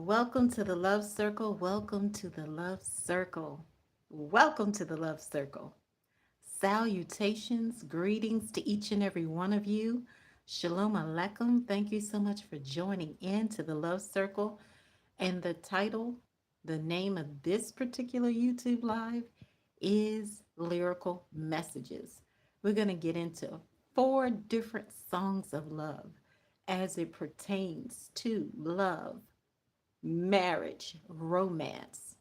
Welcome to the Love Circle. Welcome to the Love Circle. Welcome to the Love Circle. Salutations, greetings to each and every one of you. Shalom Aleichem. Thank you so much for joining in to the Love Circle. And the title, the name of this particular YouTube Live is Lyrical Messages. We're going to get into four different songs of love as it pertains to love, marriage, romance.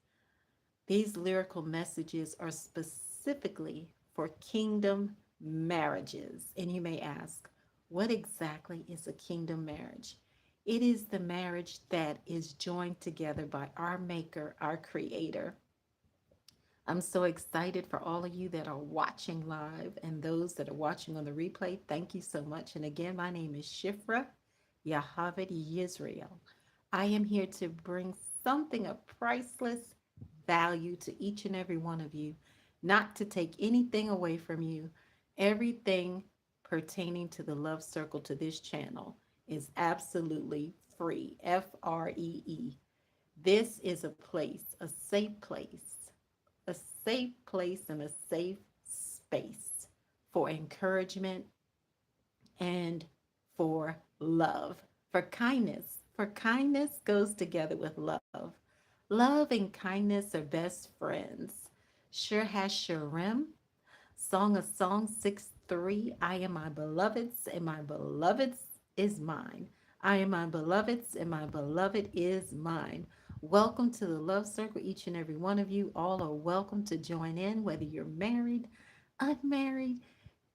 These lyrical messages are specifically for kingdom marriages. And you may ask, what exactly is a kingdom marriage? It is the marriage that is joined together by our Maker, our Creator. I'm so excited for all of you that are watching live and those that are watching on the replay. Thank you so much. And again, my name is Shifrah Yocheved Yisrael. I am here to bring something of priceless value to each and every one of you, not to take anything away from you. Everything pertaining to the Love Circle to this channel is absolutely free. FREE. This is a place, a safe place and a safe space for encouragement and for love, for kindness. For kindness goes together with love. Love and kindness are best friends. Sure has Shurim, Song of Songs 6:3. I am my beloved's, and my beloved's is mine. I am my beloved's, and my beloved is mine. Welcome to the Love Circle, each and every one of you. All are welcome to join in, whether you're married, unmarried,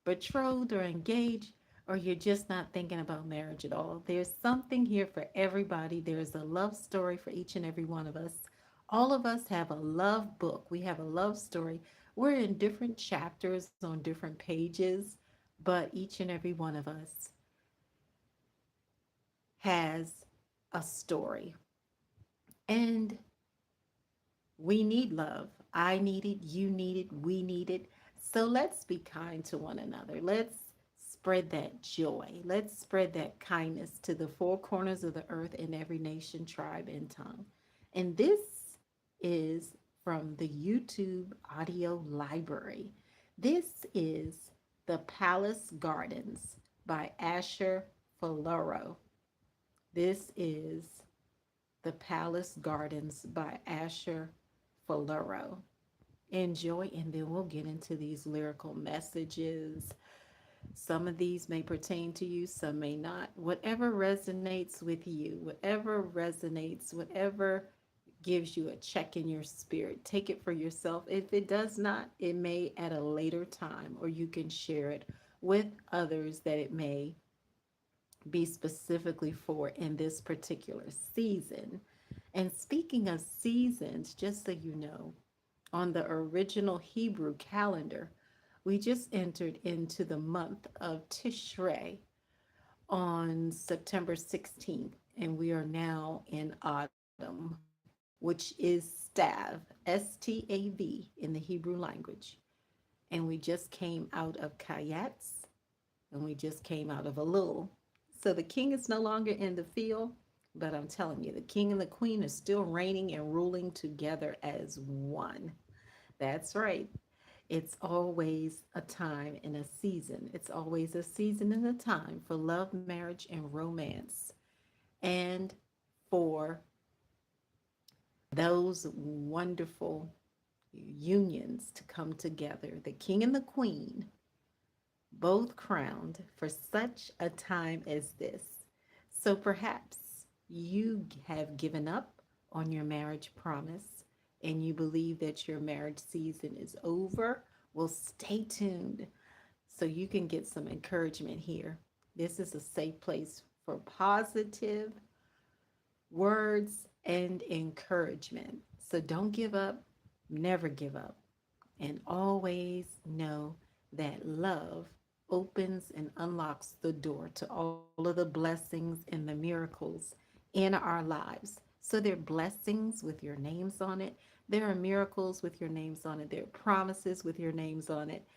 betrothed, or engaged, or you're just not thinking about marriage at all. There's something here for everybody. There's a love story for each and every one of us. All of us have a love book. We have a love story. We're in different chapters on different pages, but each and every one of us has a story. And we need love. I need it, you need it, we need it. So let's be kind to one another. Let's spread that joy. Let's spread that kindness to the four corners of the earth in every nation, tribe, and tongue. And this is from the YouTube audio library. This is The Palace Gardens by Asher FULERO. This is The Palace Gardens by Asher FULERO. Enjoy, and then we'll get into these lyrical messages. Some of these may pertain to you, some may not. Whatever resonates with you, whatever resonates, whatever gives you a check in your spirit, take it for yourself. If it does not, it may at a later time, or you can share it with others that it may be specifically for in this particular season. And speaking of seasons, just so you know, on the original Hebrew calendar, we just entered into the month of Tishrei on September 16th, and we are now in autumn, which is Stav, STAV in the Hebrew language. And we just came out of Kayatz, and we just came out of Elul. So the king is no longer in the field, but I'm telling you, the king and the queen are still reigning and ruling together as one. That's right. It's always a time and a season. It's always a season and a time for love, marriage, and romance. And for those wonderful unions to come together, the king and the queen, both crowned for such a time as this. So perhaps you have given up on your marriage promise and you believe that your marriage season is over. Well, stay tuned so you can get some encouragement here. This is a safe place for positive words and encouragement. So don't give up, never give up, and always know that love opens and unlocks the door to all of the blessings and the miracles in our lives. So there are blessings with your names on it. There are miracles with your names on it. There are promises with your names on it.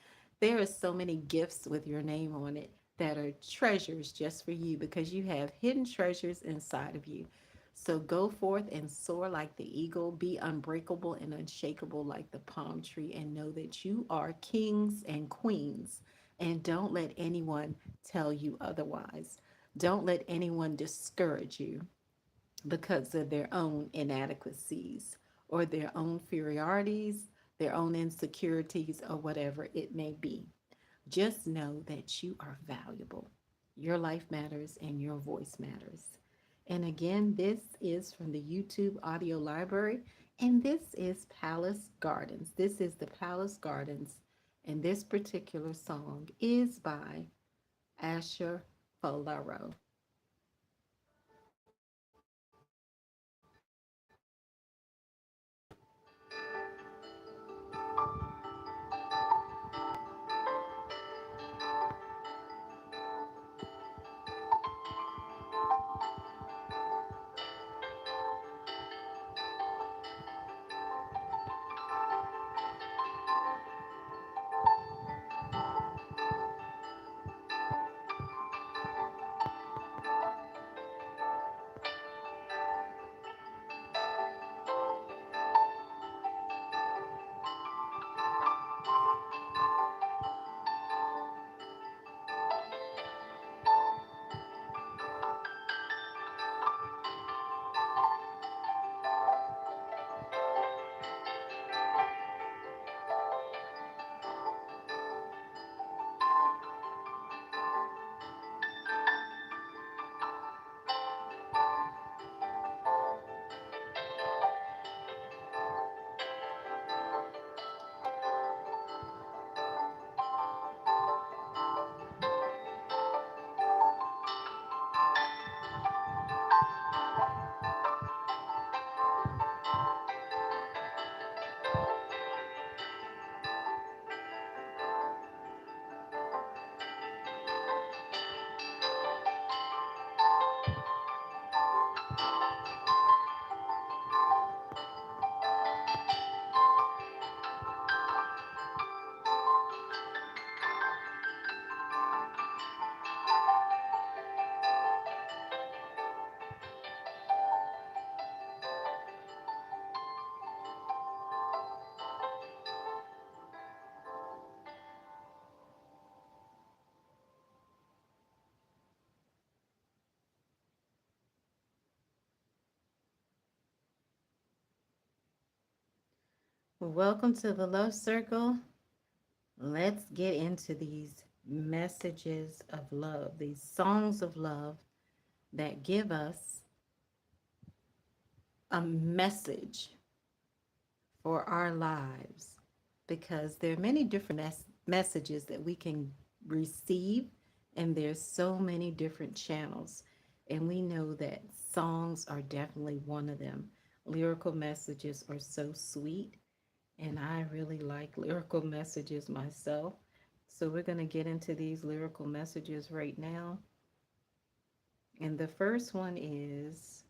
There are so many gifts with your name on it that are treasures just for you because you have hidden treasures inside of you. So go forth and soar like the eagle, be unbreakable and unshakable like the palm tree, and know that you are kings and queens. And don't let anyone tell you otherwise. Don't let anyone discourage you because of their own inadequacies or their own inferiorities, their own insecurities, or whatever it may be. Just know that you are valuable. Your life matters and your voice matters. And again, this is from the YouTube audio library, and this is Palace Gardens. This is the Palace Gardens, and this particular song is by Asher Folero. Welcome to the Love Circle. Let's get into these messages of love, these songs of love that give us a message for our lives, because there are many different messages that we can receive, and there's so many different channels, and we know that songs are definitely one of them. Lyrical messages are so sweet, and I really like lyrical messages myself. So we're going to get into these lyrical messages right now. And the first one is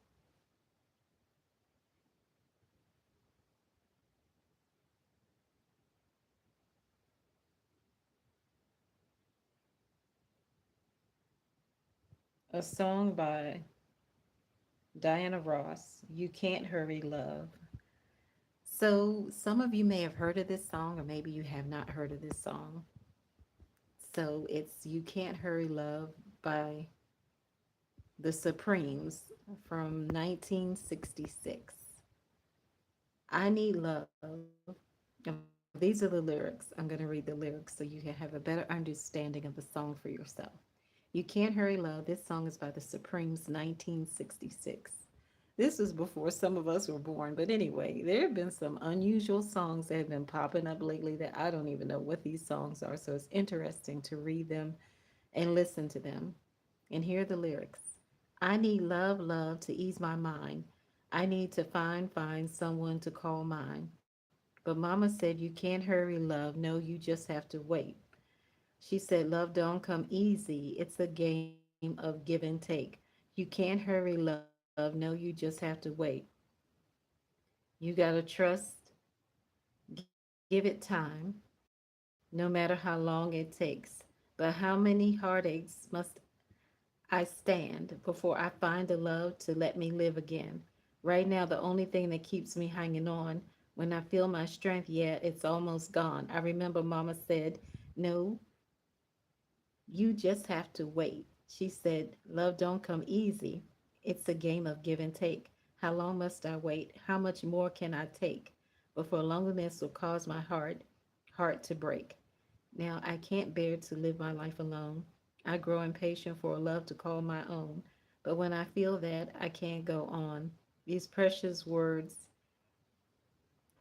a song by Diana Ross, You Can't Hurry Love. So, some of you may have heard of this song, or maybe you have not heard of this song. So, it's You Can't Hurry Love by the Supremes from 1966. I need love. These are the lyrics. I'm going to read the lyrics so you can have a better understanding of the song for yourself. You Can't Hurry Love. This song is by the Supremes, 1966. This was before some of us were born, but anyway, there have been some unusual songs that have been popping up lately that I don't even know what these songs are, so it's interesting to read them and listen to them and hear the lyrics. I need love, love to ease my mind. I need to find someone to call mine. But mama said you can't hurry love. No, you just have to wait. She said love don't come easy. It's a game of give and take. You can't hurry love. No, you just have to wait. You got to trust, give it time, no matter how long it takes. But how many heartaches must I stand before I find a love to let me live again. Right now, the only thing that keeps me hanging on when I feel my strength, yeah, it's almost gone. I remember Mama said, no, you just have to wait. She said, love don't come easy. It's a game of give and take. How long must I wait? How much more can I take before loneliness will cause my heart to break? Now I can't bear to live my life alone. I grow impatient for a love to call my own. But when I feel that, I can't go on. These precious words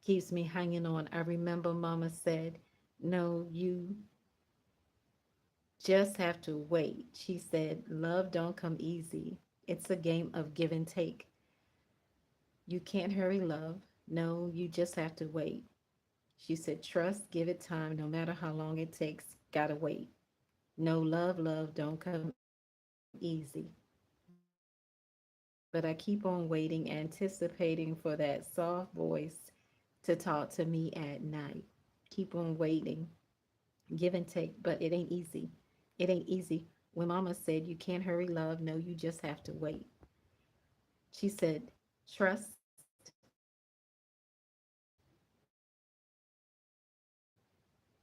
keeps me hanging on. I remember Mama said, no, you just have to wait. She said, love don't come easy. It's a game of give and take. You can't hurry love. No, you just have to wait. She said, trust, give it time, no matter how long it takes. Gotta wait. No love don't come easy. But I keep on waiting, anticipating for that soft voice to talk to me at night. Keep on waiting, give and take, but it ain't easy. It ain't easy. When Mama said, you can't hurry love, no, you just have to wait. She said, trust,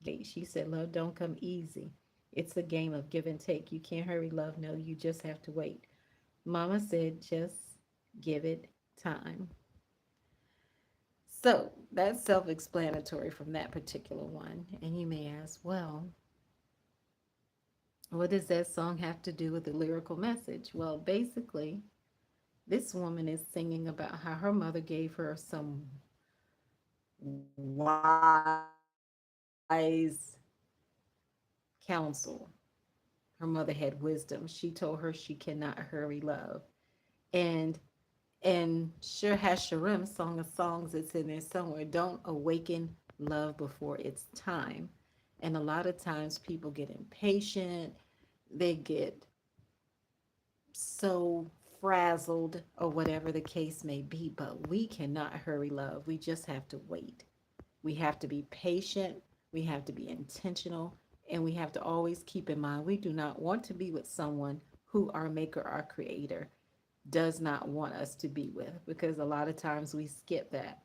wait. She said, love don't come easy. It's a game of give and take. You can't hurry love, no, you just have to wait. Mama said, just give it time. So that's self explanatory from that particular one. And you may ask, well, what does that song have to do with the lyrical message? Well, basically, this woman is singing about how her mother gave her some wise counsel. Her mother had wisdom. She told her she cannot hurry love. And Shir Hashirim, Song of Songs, it's in there somewhere. Don't awaken love before it's time. And a lot of times people get impatient, they get so frazzled, or whatever the case may be, but we cannot hurry love. We just have to wait. We have to be patient, we have to be intentional, and we have to always keep in mind we do not want to be with someone who our maker, our creator, does not want us to be with, because a lot of times we skip that.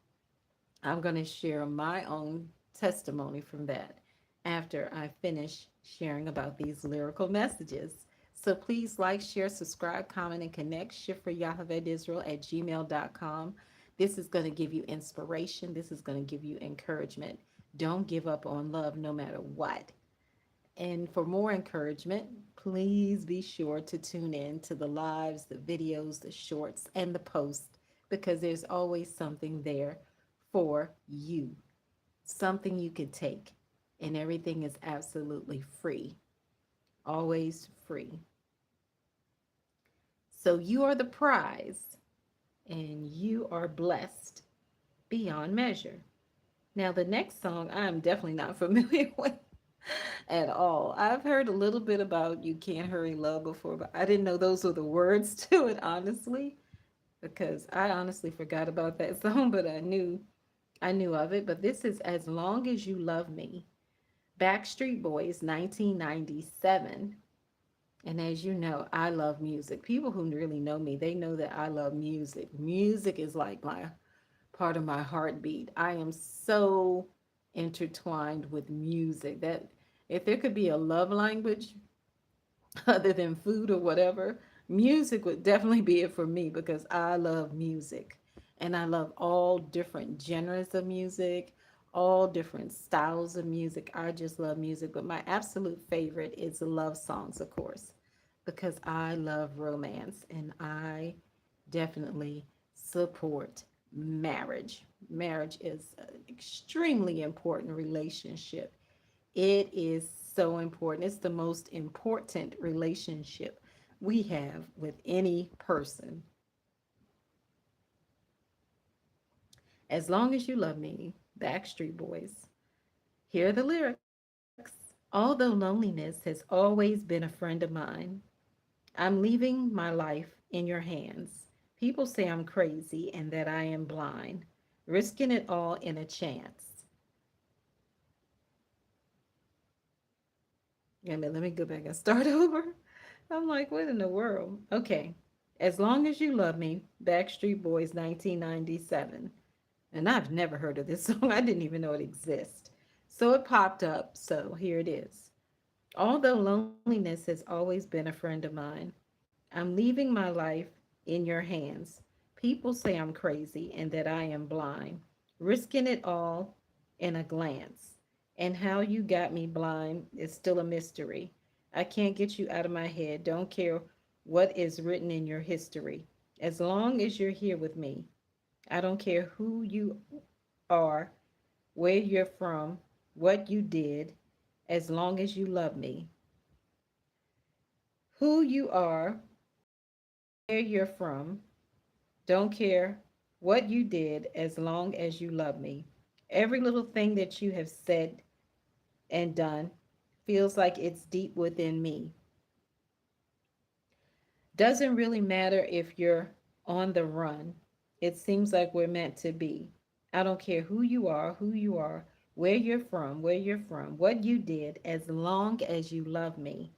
I'm going to share my own testimony from that after I finish sharing about these lyrical messages. So please like, share, subscribe, comment, and connect. Shifrah Yocheved Yisrael at gmail.com. This is going to give you inspiration. This is going to give you encouragement. Don't give up on love no matter what. And for more encouragement, please be sure to tune in to the lives, the videos, the shorts, and the posts, because there's always something there for you, something you could take. And everything is absolutely free, always free. So you are the prize, and you are blessed beyond measure. Now, the next song I'm definitely not familiar with at all. I've heard a little bit about You Can't Hurry Love before, but I didn't know those were the words to it, honestly, because I honestly forgot about that song, but I knew of it. But this is As Long as You Love Me, Backstreet Boys, 1997. And as you know, I love music. People who really know me, they know that I love music. Music is like my part of my heartbeat. I am so intertwined with music that if there could be a love language other than food or whatever, music would definitely be it for me, because I love music. And I love all different genres of music, all different styles of music. I just love music. But my absolute favorite is the love songs, of course, because I love romance and I definitely support marriage. Marriage is an extremely important relationship. It is so important. It's the most important relationship we have with any person. As long as you love me, Backstreet Boys. Here are the lyrics. Although loneliness has always been a friend of mine, I'm leaving my life in your hands. People say I'm crazy and that I am blind, risking it all in a chance. Let me go back and start over. I'm like, what in the world? Okay. As Long as You Love Me, Backstreet Boys 1997. And I've never heard of this song. I didn't even know it exists. So it popped up. So here it is. Although loneliness has always been a friend of mine, I'm leaving my life in your hands. People say I'm crazy and that I am blind, risking it all in a glance. And how you got me blind is still a mystery. I can't get you out of my head. Don't care what is written in your history. As long as you're here with me, I don't care who you are, where you're from, what you did, as long as you love me. Who you are, where you're from, don't care what you did as long as you love me. Every little thing that you have said and done feels like it's deep within me. Doesn't really matter if you're on the run. It seems like we're meant to be. I don't care who you are, where you're from, what you did, as long as you love me.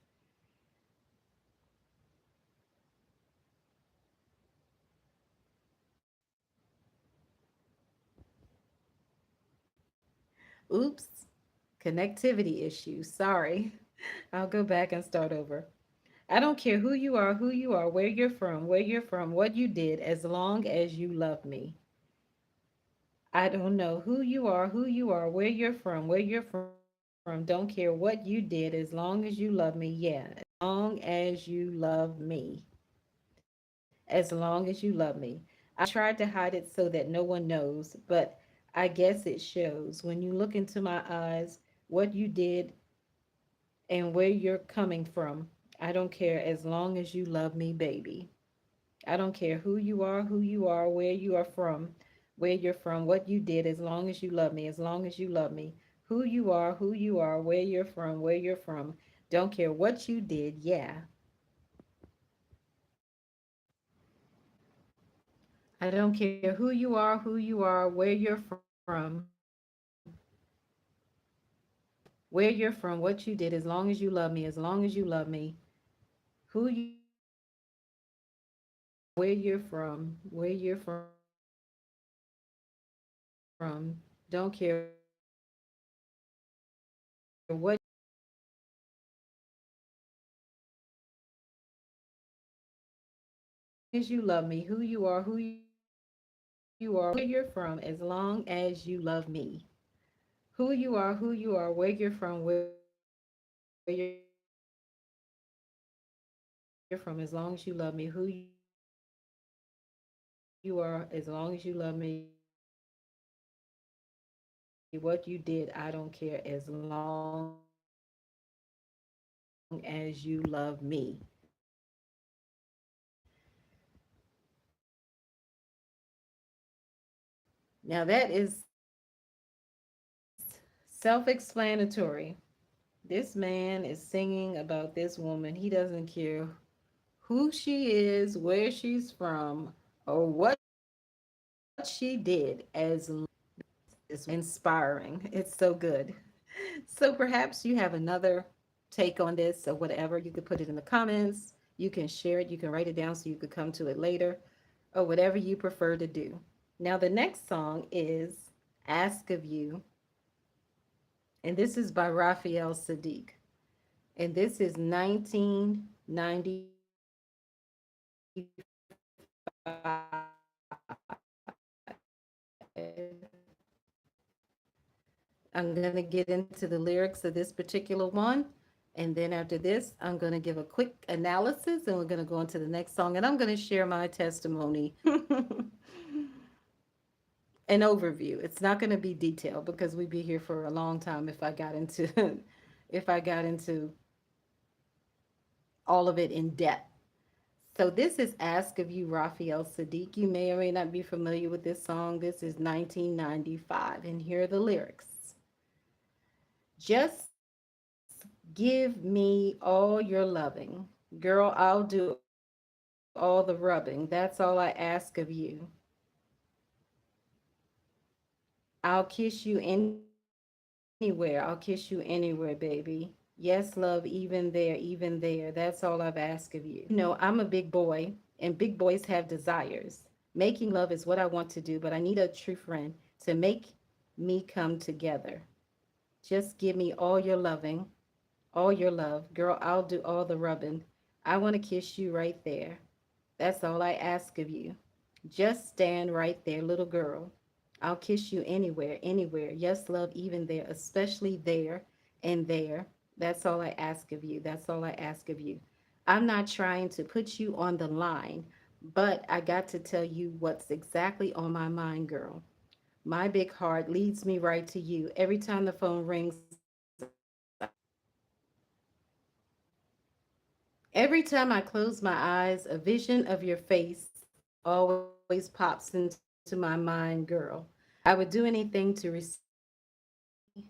Oops, connectivity issues. Sorry. I'll go back and start over. I don't care who you are, where you're from, what you did, as long as you love me. I don't know who you are, where you're from. Don't care what you did, as long as you love me. Yeah, as long as you love me. As long as you love me. I tried to hide it so that no one knows, but I guess it shows when you look into my eyes what you did and where you're coming from. I don't care as long as you love me, baby. I don't care who you are, where you're from, what you did, as long as you love me, as long as you love me. Who you are, where you're from. Don't care what you did, yeah. I don't care who you are, where you're from, where you're from, what you did, as long as you love me, as long as you love me. Who you are, where you're from. Don't care what you did, as long as you love me. As long as you love me, who you are, where you're from, as long as you love me. Who you are, where you're from, where you're from, as long as you love me. Who you are, as long as you love me. Who you are, as long as you love me. What you did, I don't care as long as you love me. Now that is self-explanatory. This man is singing about this woman. He doesn't care who she is, where she's from, or what she did, as is inspiring. It's so good. So perhaps you have another take on this or whatever. You could put it in the comments. You can share it. You can write it down so you could come to it later or whatever you prefer to do. Now, the next song is Ask of You, and this is by Raphael Sadiq. And this is 1995. I'm going to get into the lyrics of this particular one. And then after this, I'm going to give a quick analysis and we're going to go into the next song. And I'm going to share my testimony, an overview. It's not going to be detailed because we'd be here for a long time if I got into if I got into all of it in depth. So this is Ask of You, Raphael Sadiq. You may or may not be familiar with this song. This is 1995, and here are the lyrics. Just give me all your loving. Girl, I'll do all the rubbing. That's all I ask of you. I'll kiss you anywhere. I'll kiss you anywhere, baby. Yes, love, even there, even there. That's all I've asked of you. I'm a big boy, and big boys have desires. Making love is what I want to do, but I need a true friend to make me come together. Just give me all your loving, all your love. Girl, I'll do all the rubbing. I want to kiss you right there. That's all I ask of you. Just stand right there, little girl. I'll kiss you anywhere, anywhere. Yes, love, even there, especially there and there. That's all I ask of you. That's all I ask of you. I'm not trying to put you on the line, but I got to tell you what's exactly on my mind, girl. My big heart leads me right to you. Every time the phone rings, every time I close my eyes, a vision of your face always pops into my mind, girl. I would do anything to receive you.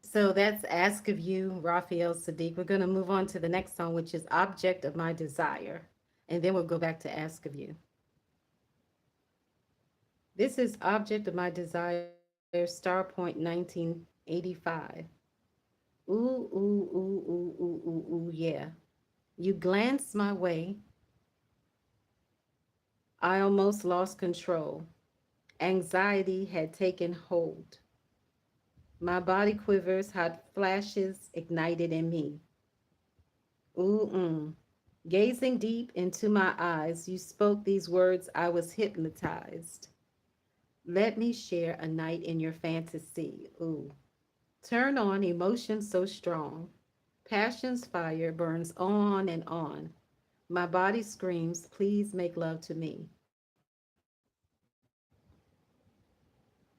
So that's Ask of You, Raphael Sadiq. We're going to move on to the next song, which is Object of My Desire. And then we'll go back to Ask of You. This is Object of My Desire, Starpoint 1985. Ooh, ooh, ooh, ooh, ooh, ooh, ooh, yeah. You glanced my way. I almost lost control. Anxiety had taken hold. My body quivers, hot flashes ignited in me. Ooh. Gazing deep into my eyes, you spoke these words. I was hypnotized. Let me share a night in your fantasy. Ooh. Turn on emotion so strong. Passion's fire burns on and on. My body screams, please make love to me.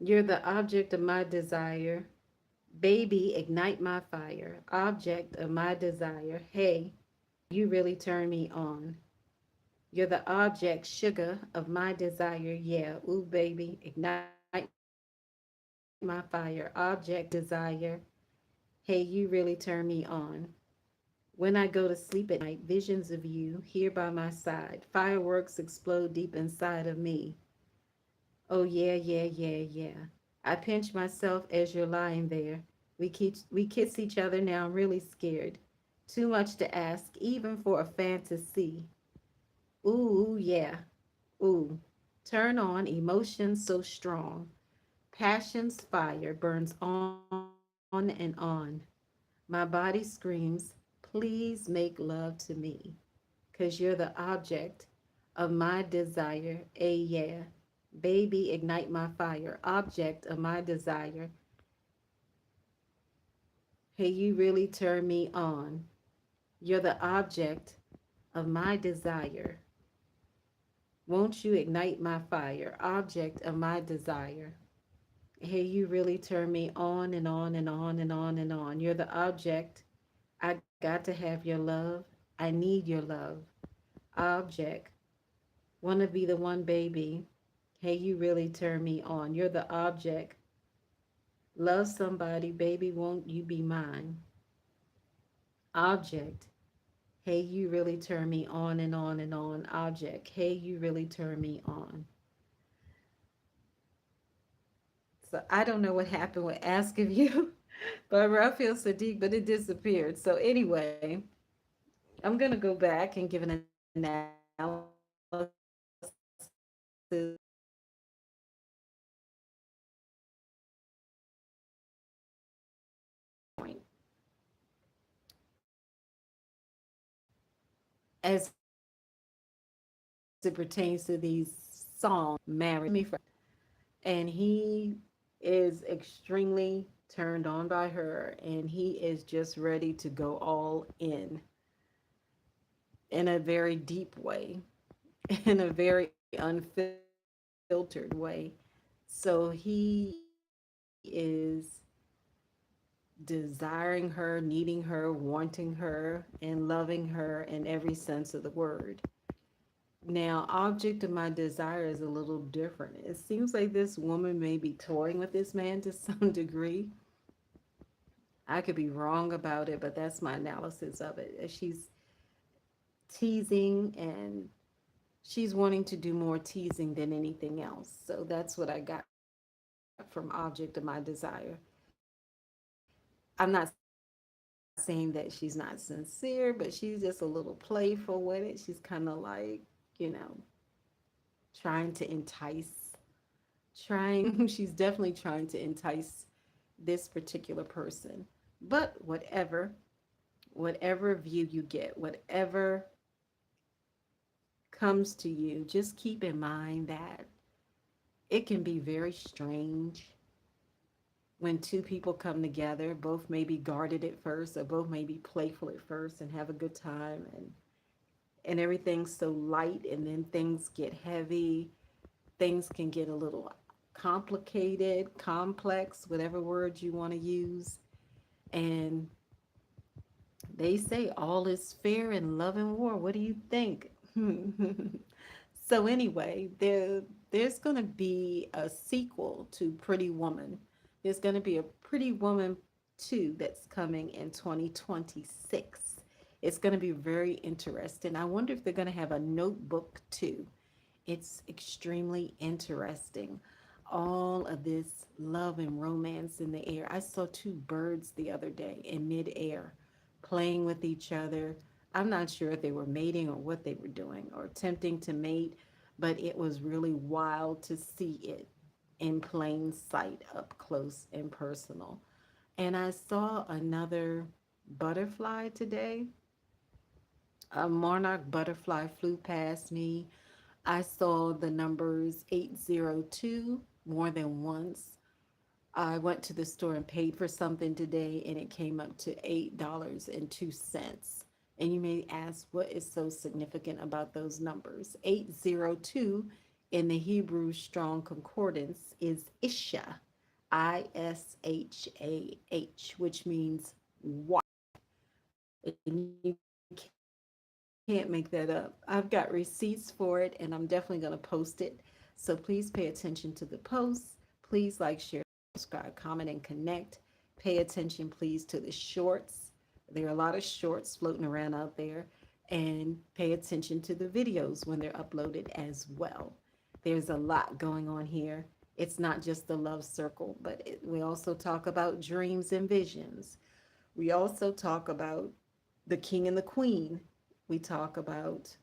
You're the object of my desire. Baby, ignite my fire. Object of my desire. Hey, you really turn me on. You're the object, sugar, of my desire. Yeah, ooh, baby, ignite my fire. Object, desire. Hey, you really turn me on. When I go to sleep at night, visions of you here by my side. Fireworks explode deep inside of me. Oh, yeah. I pinch myself as you're lying there. We kiss each other now. I'm really scared. Too much to ask, even for a fantasy. Ooh, yeah. Ooh. Turn on emotion so strong. Passion's fire burns on and on. My body screams, please make love to me. 'Cause you're the object of my desire. Yeah. Baby, ignite my fire. Object of my desire. Hey, you really turn me on. You're the object of my desire. Won't you ignite my fire? Object of my desire. Hey, you really turn me on and on and on and on and on. You're the object. I got to have your love. I need your love. Object. Wanna be the one, baby. Hey, you really turn me on. You're the object. Love somebody, baby. Won't you be mine? Object. Hey, you really turn me on and on and on. Object. Hey, you really turn me on. So I don't know what happened with Ask of You by Raphael Sadiq, but it disappeared. So anyway, I'm gonna go back and give an analysis of this song. as it pertains to these songs, Married Me First. And he is extremely turned on by her, and he is just ready to go all in a very deep way, in a very unfiltered way. So he is desiring her, needing her, wanting her, and loving her in every sense of the word. Now, object of my desire is a little different. It seems like this woman may be toying with this man to some degree. I could be wrong about it, but that's my analysis of it. She's teasing, and she's wanting to do more teasing than anything else. So that's what I got from object of my desire. I'm not saying that she's not sincere, but she's just a little playful with it. She's kind of like, you know, trying to she's definitely trying to entice this particular person. But whatever view you get, whatever comes to you, just keep in mind that it can be very strange when two people come together. Both may be guarded at first, or both may be playful at first and have a good time, and everything's so light, and then things get heavy. Things can get a little complicated, complex, whatever word you want to use. And they say all is fair in love and war. What do you think? So anyway, there's going to be a sequel to Pretty Woman. There's going to be a Pretty Woman 2 that's coming in 2026. It's going to be very interesting. I wonder if they're going to have a notebook too. It's extremely interesting. All of this love and romance in the air. I saw two birds the other day in midair playing with each other. I'm not sure if they were mating or what they were doing or attempting to mate, but it was really wild to see it in plain sight, up close and personal. And I saw another butterfly today. A monarch butterfly flew past me. I saw the numbers 802 more than once. I went to the store and paid for something today, and it came up to $8.02. And you may ask, what is so significant about those numbers? 802 in the Hebrew Strong Concordance is Isha, Ishah, which means wife. And you can't make that up. I've got receipts for it, and I'm definitely going to post it. So please pay attention to the posts. Please like, share, subscribe, comment, and connect. Pay attention, please, to the shorts. There are a lot of shorts floating around out there. And pay attention to the videos when they're uploaded as well. There's a lot going on here. It's not just the love circle, but we also talk about dreams and visions. We also talk about the king and the queen. We talk about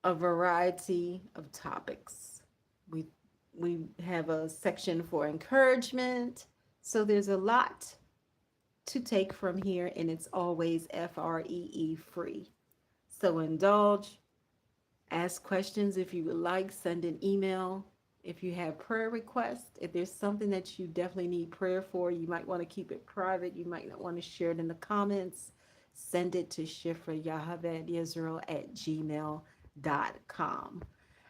a variety of topics. We we have a section for encouragement. So there's a lot to take from here, and it's always free. So indulge, ask questions if you would like, send an email. If you have prayer requests, if there's something that you definitely need prayer for, you might want to keep it private. You might not want to share it in the comments. Send it to Shifrah Yocheved Yisrael at gmail.com.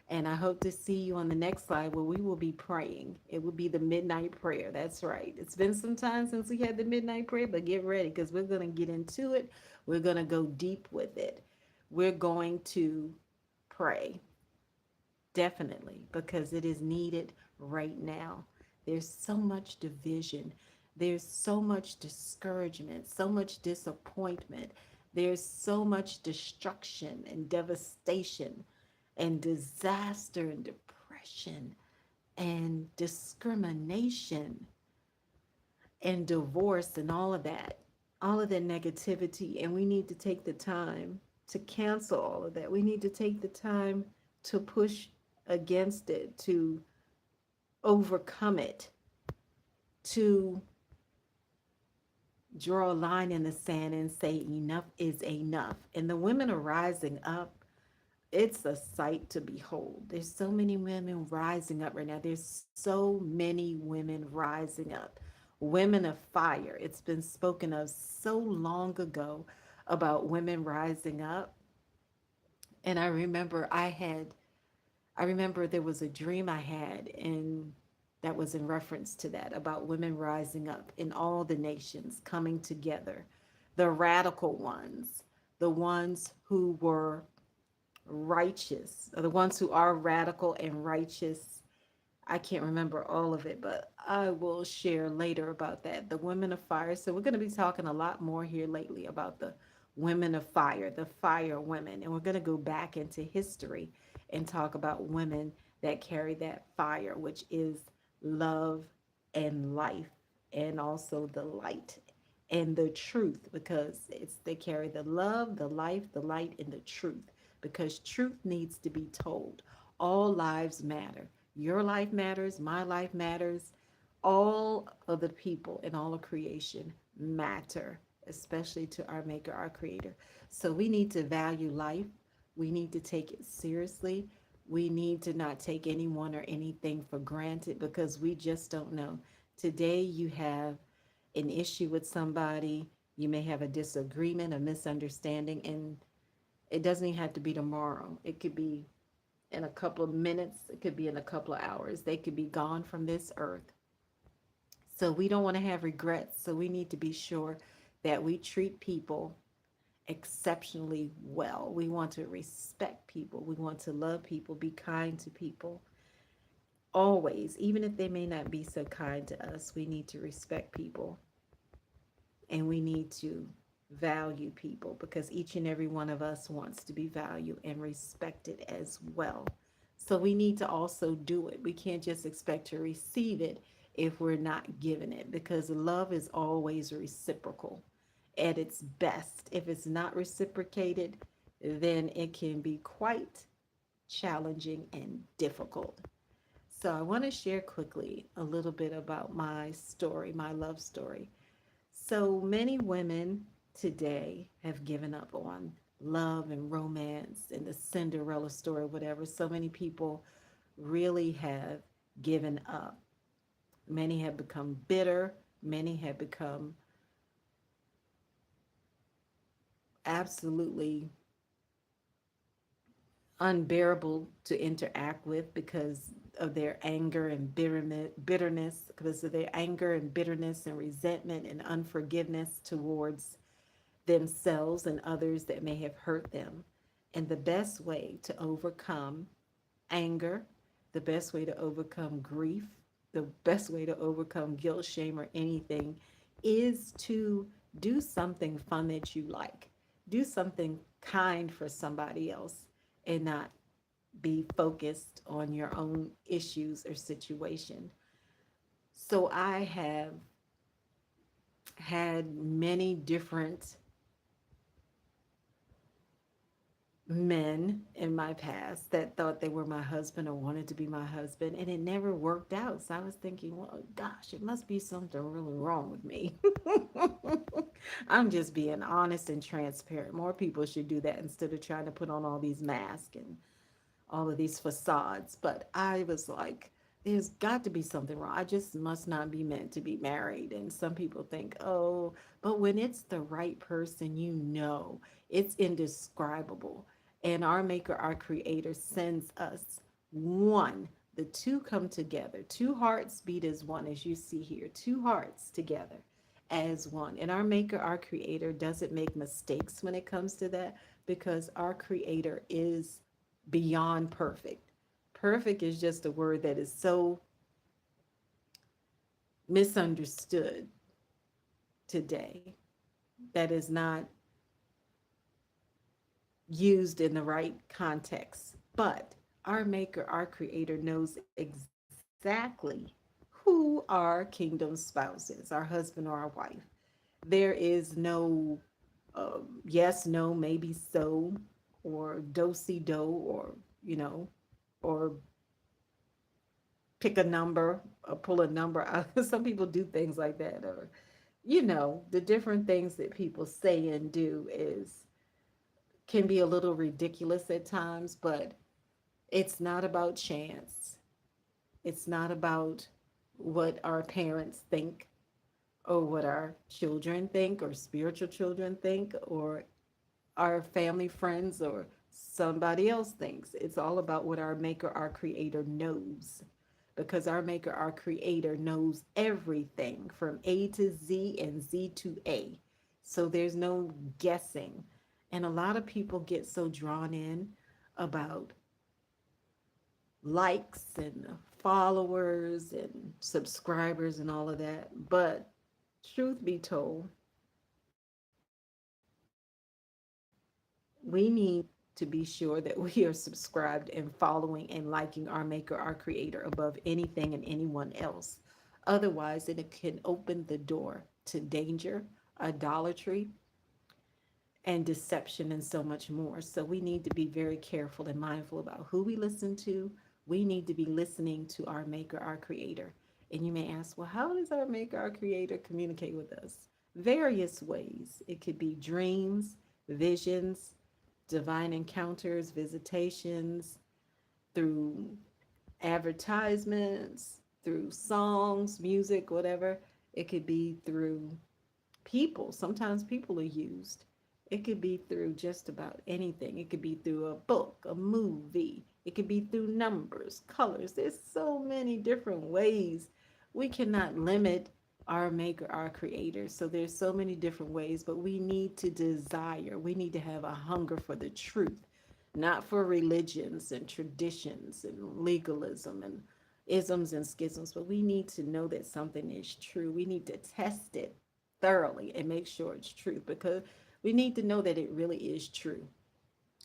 And I hope to see you on the next slide where we will be praying. It will be the midnight prayer. That's right. It's been some time since we had the midnight prayer, but get ready because we're going to get into it. We're going to go deep with it. We're going to pray, definitely, because it is needed right now. There's so much division. There's so much discouragement, so much disappointment. There's so much destruction and devastation and disaster and depression and discrimination and divorce and all of that negativity. And we need to take the time. to cancel all of that. We need to take the time to push against it, to overcome it, to draw a line in the sand and say enough is enough. And the women are rising up. It's a sight to behold. There's so many women rising up right now. There's so many women rising up. Women of fire. It's been spoken of so long ago about women rising up. And I remember there was a dream I had, and that was in reference to that, about women rising up in all the nations coming together, the radical ones, the ones who were righteous, or the ones who are radical and righteous. I can't remember all of it, but I will share later about that. The women of fire. So we're going to be talking a lot more here lately about the women of fire, the fire women. And we're going to go back into history and talk about women that carry that fire, which is love and life, and also the light and the truth, because it's they carry the love, the life, the light, and the truth, because truth needs to be told. All lives matter. Your life matters, my life matters. All of the people and all of creation matter, especially to our maker, our creator. So we need to value life. We need to take it seriously. We need to not take anyone or anything for granted, because we just don't know. Today you have an issue with somebody, you may have a disagreement, a misunderstanding, and it doesn't even have to be tomorrow. It could be in a couple of minutes, it could be in a couple of hours. They could be gone from this earth. So we don't want to have regrets. So we need to be sure that we treat people exceptionally well. We want to respect people. We want to love people, be kind to people. Always, even if they may not be so kind to us, we need to respect people, and we need to value people, because each and every one of us wants to be valued and respected as well. So we need to also do it. We can't just expect to receive it if we're not given it, because love is always reciprocal at its best. If it's not reciprocated, then it can be quite challenging and difficult. So I want to share quickly a little bit about my story, my love story. So many women today have given up on love and romance and the Cinderella story, whatever. So many people really have given up. Many have become bitter. Many have become absolutely unbearable to interact with because of their anger and bitterness, because of their anger and bitterness and resentment and unforgiveness towards themselves and others that may have hurt them. And the best way to overcome anger, the best way to overcome grief, the best way to overcome guilt, shame, or anything is to do something fun that you like. Do something kind for somebody else, and not be focused on your own issues or situation. So I have had many different men in my past that thought they were my husband or wanted to be my husband, and it never worked out. So I was thinking, well, gosh, it must be something really wrong with me. I'm just being honest and transparent. More people should do that instead of trying to put on all these masks and all of these facades. But I was like, there's got to be something wrong. I just must not be meant to be married. And some people think, oh, but when it's the right person, you know, it's indescribable. And our Maker, our Creator, sends us one. The two come together. Two hearts beat as one, as you see here. Two hearts together as one. And our Maker, our Creator, doesn't make mistakes when it comes to that, because our Creator is beyond perfect. Perfect is just a word that is so misunderstood today, that is not used in the right context. But our Maker, our Creator, knows exactly who our kingdom spouse is, our husband or our wife. There is no yes, no, maybe so, or do si do, or, you know, or pick a number or pull a number out. Some people do things like that, or, the different things that people say and do is can be a little ridiculous at times, but it's not about chance. It's not about what our parents think or what our children think or spiritual children think or our family friends or somebody else thinks. It's all about what our maker, our creator knows. Because our maker, our creator knows everything from A to Z and Z to A. So there's no guessing. And a lot of people get so drawn in about likes and followers and subscribers and all of that. But truth be told, we need to be sure that we are subscribed and following and liking our maker, our creator above anything and anyone else. Otherwise, it can open the door to danger, idolatry, and deception and so much more. So we need to be very careful and mindful about who we listen to. We need to be listening to our maker, our creator. And you may ask, well, how does our maker, our creator communicate with us? Various ways. It could be dreams, visions, divine encounters, visitations, through advertisements, through songs, music, whatever. It could be through people. Sometimes people are used. It could be through just about anything. It could be through a book, a movie. It could be through numbers, colors. There's so many different ways. We cannot limit our maker, our creator. So there's so many different ways, but we need to desire. We need to have a hunger for the truth, not for religions and traditions and legalism and isms and schisms, but we need to know that something is true. We need to test it thoroughly and make sure it's true because we need to know that it really is true.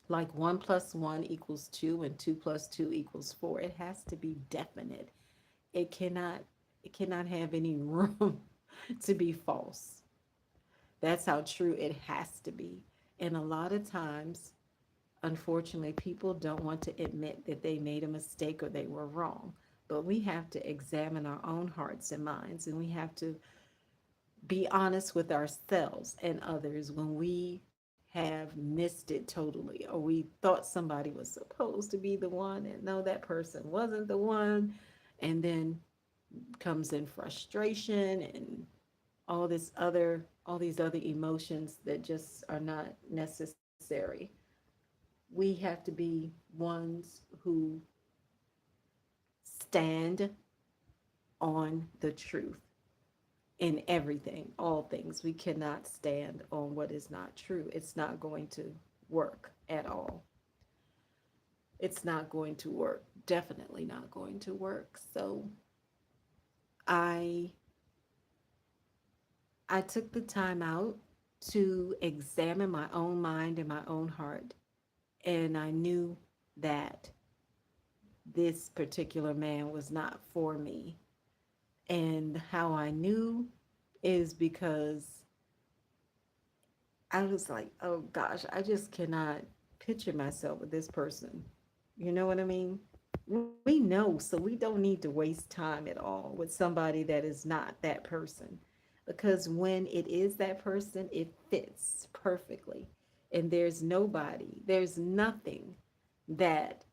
Like 1 plus 1 equals 2 and 2 plus 2 equals 4. It has to be definite. It cannot it cannot have any room to be false. That's how true it has to be. And a lot of times, unfortunately, people don't want to admit that they made a mistake or they were wrong. But we have to examine our own hearts and minds, and we have to be honest with ourselves and others when we have missed it totally, or we thought somebody was supposed to be the one, and no, that person wasn't the one. And then comes in frustration and all these other emotions that just are not necessary. We have to be ones who stand on the truth in everything, all things. We cannot stand on what is not true. It's not going to work at all. It's not going to work. Definitely not going to work. So I I took the time out to examine my own mind and my own heart, and I knew that this particular man was not for me. And how I knew is because I was like, oh gosh, I just cannot picture myself with this person. You know what I mean? We know, so we don't need to waste time at all with somebody that is not that person. Because when it is that person, it fits perfectly. And there's nothing that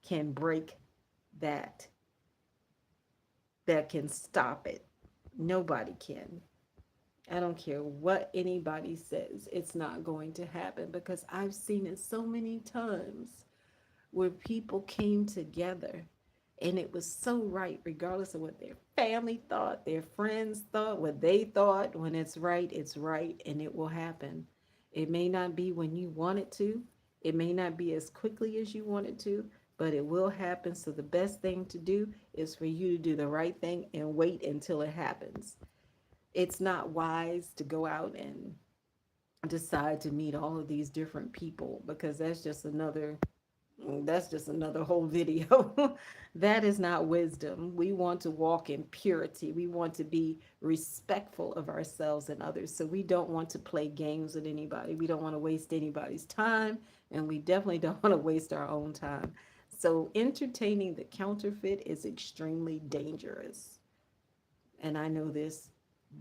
can break that, that can stop it. Nobody can. I don't care what anybody says, it's not going to happen because I've seen it so many times where people came together and it was so right, regardless of what their family thought, their friends thought, what they thought. When it's right, and it will happen. It may not be when you want it to, it may not be as quickly as you want it to, but it will happen. So the best thing to do is for you to do the right thing and wait until it happens. It's not wise to go out and decide to meet all of these different people because that's just another That's just another whole video. That is not wisdom. We want to walk in purity. We want to be respectful of ourselves and others. So we don't want to play games with anybody. We don't want to waste anybody's time. And we definitely don't want to waste our own time. So entertaining the counterfeit is extremely dangerous. And I know this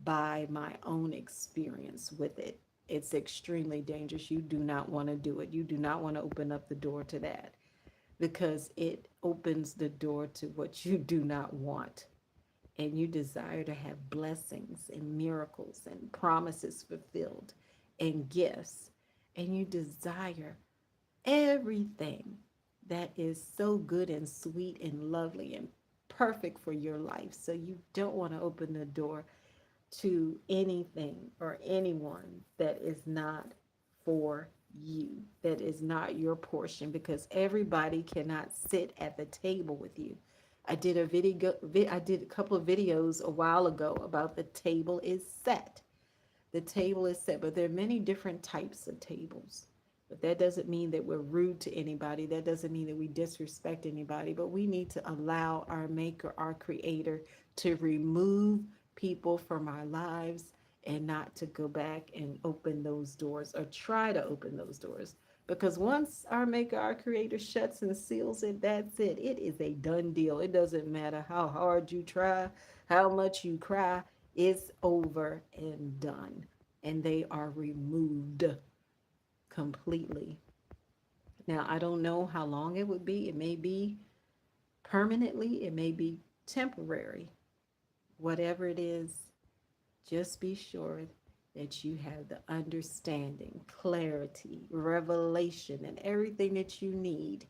by my own experience with it. It's extremely dangerous. You do not want to do it. You do not want to open up the door to that because it opens the door to what you do not want. And you desire to have blessings and miracles and promises fulfilled and gifts. And you desire everything that is so good and sweet and lovely and perfect for your life. So you don't want to open the door to anything or anyone that is not for you, that is not your portion, because everybody cannot sit at the table with you. I did a couple of videos a while ago about the table is set. The table is set, but there are many different types of tables. But that doesn't mean that we're rude to anybody. That doesn't mean that we disrespect anybody. But we need to allow our Maker, our Creator, to remove people from our lives and not to go back and open those doors or try to open those doors. Because once our Maker, our Creator shuts and seals it, that's it. It is a done deal. It doesn't matter how hard you try, how much you cry, it's over and done. And they are removed completely. Now, I don't know how long it would be. It may be permanently, it may be temporary. Whatever it is, just be sure that you have the understanding, clarity, revelation, and everything that you need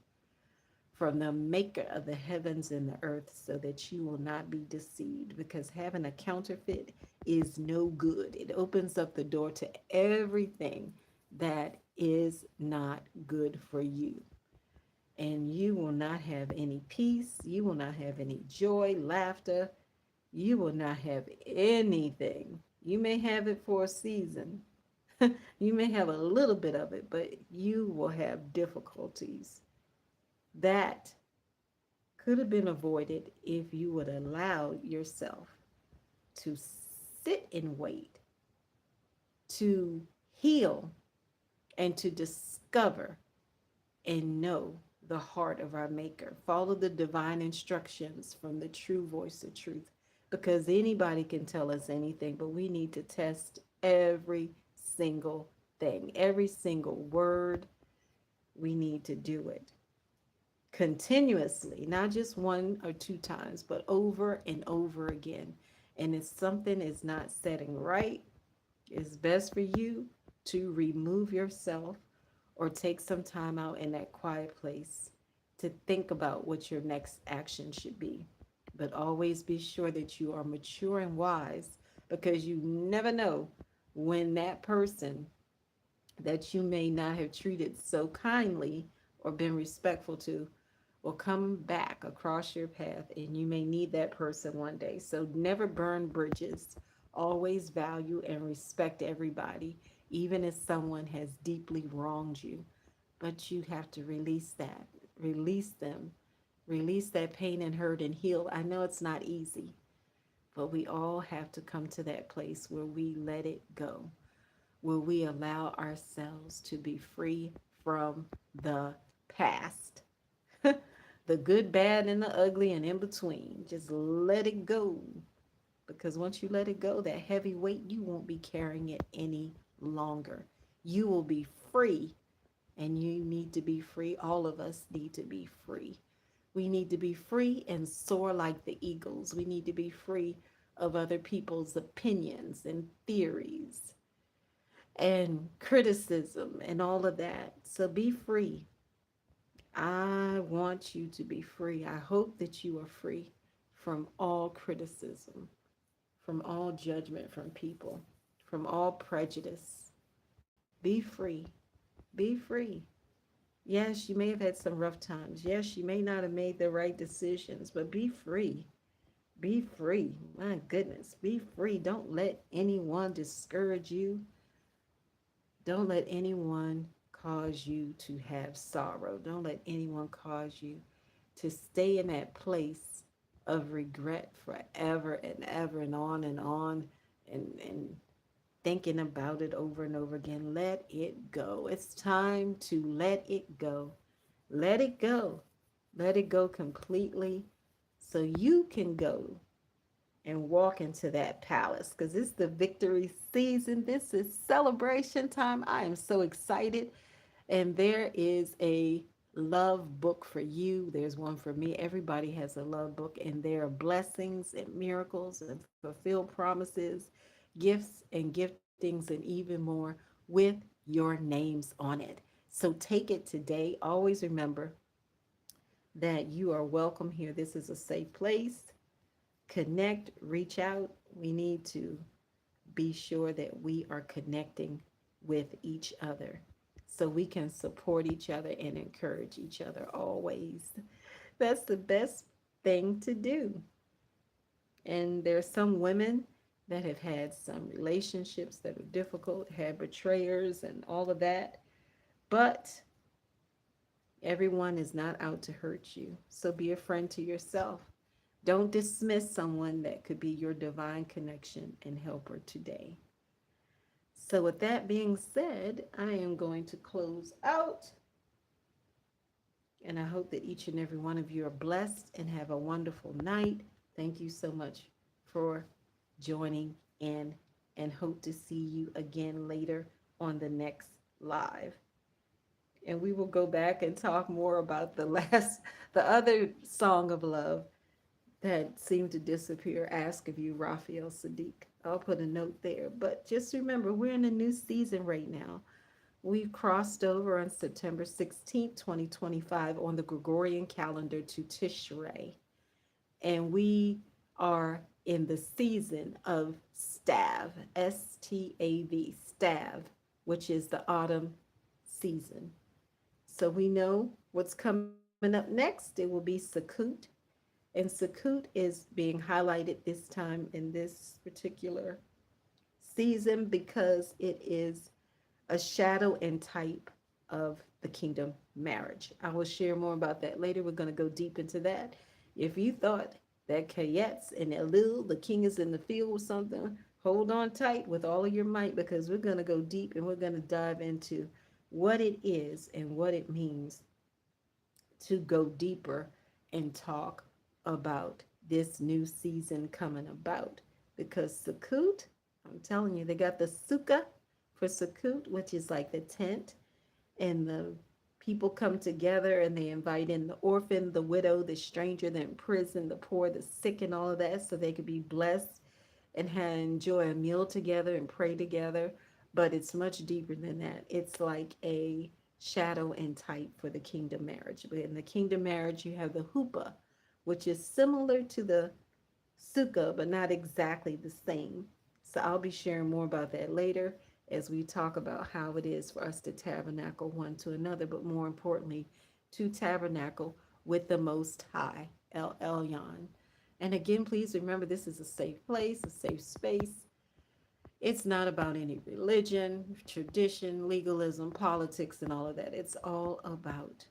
from the maker of the heavens and the earth so that you will not be deceived, because having a counterfeit is no good. It opens up the door to everything that is not good for you. And you will not have any peace. You will not have any joy, laughter. You will not have anything. You may have it for a season. You may have a little bit of it, but you will have difficulties. That could have been avoided if you would allow yourself to sit and wait, to heal, and to discover and know the heart of our Maker. Follow the divine instructions from the true voice of truth, because anybody can tell us anything, but we need to test every single thing, every single word. We need to do it continuously, not just one or two times, but over and over again. And if something is not setting right, it's best for you to remove yourself or take some time out in that quiet place to think about what your next action should be. But always be sure that you are mature and wise, because you never know when that person that you may not have treated so kindly or been respectful to will come back across your path, and you may need that person one day. So never burn bridges. Always value and respect everybody, even if someone has deeply wronged you. But you have to release that, release them, release that pain and hurt and heal. I know it's not easy, but we all have to come to that place where we let it go, where we allow ourselves to be free from the past. The good, bad, and the ugly, and in between. Just let it go. Because once you let it go, that heavy weight, you won't be carrying it any longer. You will be free, and you need to be free. All of us need to be free. We need to be free and soar like the eagles. We need to be free of other people's opinions and theories and criticism and all of that. So be free. I want you to be free. I hope that you are free from all criticism, from all judgment from people, from all prejudice. Be free. Be free. Yes, you may have had some rough times. Yes, you may not have made the right decisions, but be free. Be free. My goodness, be free. Don't let anyone discourage you. Don't let anyone cause you to have sorrow. Don't let anyone cause you to stay in that place of regret forever and ever and on and thinking about it over and over again. Let it go. It's time to let it go. Let it go. Let it go completely so you can go and walk into that palace because it's the victory season. This is celebration time. I am so excited. And there is a love book for you. There's one for me. Everybody has a love book, and there are blessings and miracles and fulfilled promises, gifts and giftings, and even more with your names on it. So take it today. Always remember that you are welcome here. This is a safe place. Connect, reach out. We need to be sure that we are connecting with each other so we can support each other and encourage each other always. That's the best thing to do. And there's some women that have had some relationships that are difficult, had betrayers and all of that. But everyone is not out to hurt you. So be a friend to yourself. Don't dismiss someone that could be your divine connection and helper today. So, with that being said, I am going to close out. And I hope that each and every one of you are blessed and have a wonderful night. Thank you so much for joining in and hope to see you again later on the next live. And we will go back and talk more about the other song of love that seemed to disappear. Ask of you, Raphael SAADIQ. I'll put a note there. But just remember, we're in a new season right now. We've crossed over on September 16th, 2025, on the Gregorian calendar to Tishrei. And we are in the season of Stav, STAV, Stav, which is the autumn season. So we know what's coming up next. It will be Sukkot. And Sukkot is being highlighted this time in this particular season because it is a shadow and type of the kingdom marriage. I will share more about that later. We're going to go deep into that. If you thought that Kayetz and Elul, the king is in the field or something, hold on tight with all of your might because we're going to go deep and we're going to dive into what it is and what it means to go deeper and talk about this new season coming about. Because Sukkot, I'm telling you, they got the sukkah for Sukkot, which is like the tent, and the people come together and they invite in the orphan, the widow, the stranger, the in prison, the poor, the sick, and all of that, so they could be blessed and enjoy a meal together and pray together. But it's much deeper than that. It's like a shadow and type for the kingdom marriage. But in the kingdom marriage, you have the huppah, which is similar to the sukkah, but not exactly the same. So I'll be sharing more about that later as we talk about how it is for us to tabernacle one to another, but more importantly, to tabernacle with the Most High, El Elyon. And again, please remember this is a safe place, a safe space. It's not about any religion, tradition, legalism, politics, and all of that. It's all about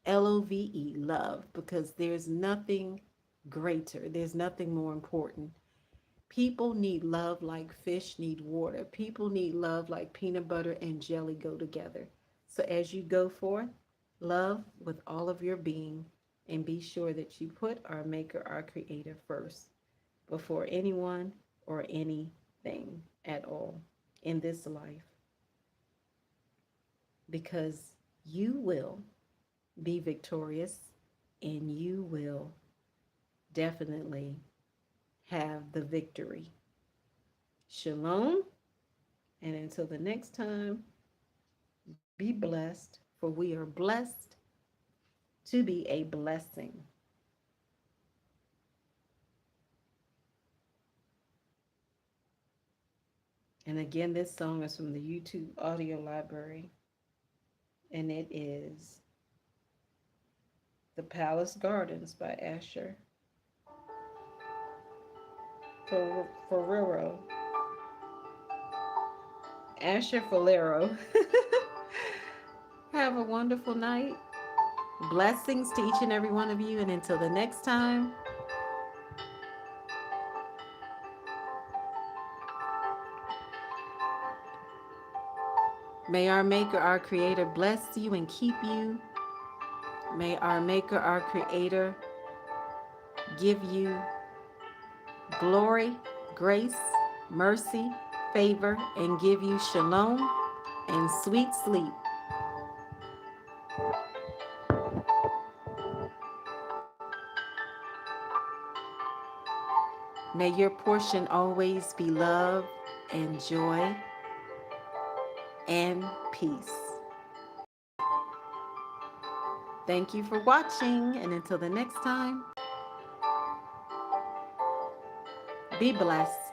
LOVE, love, because there's nothing greater, there's nothing more important. People need love like fish need water. People need love like peanut butter and jelly go together. So as you go forth, love with all of your being and be sure that you put our Maker, our Creator first before anyone or anything at all in this life because you will be victorious and you will definitely have the victory. Shalom. And until the next time, be blessed, for we are blessed to be a blessing. And again, this song is from the YouTube audio library, and it is The Palace Gardens by Asher FULERO. Asher FULERO. Have a wonderful night. Blessings to each and every one of you. And until the next time, may our Maker, our Creator, bless you and keep you. May our Maker, our Creator, give you glory, grace, mercy, favor, and give you shalom and sweet sleep. May your portion always be love and joy and peace. Thank you for watching, and until the next time, be blessed.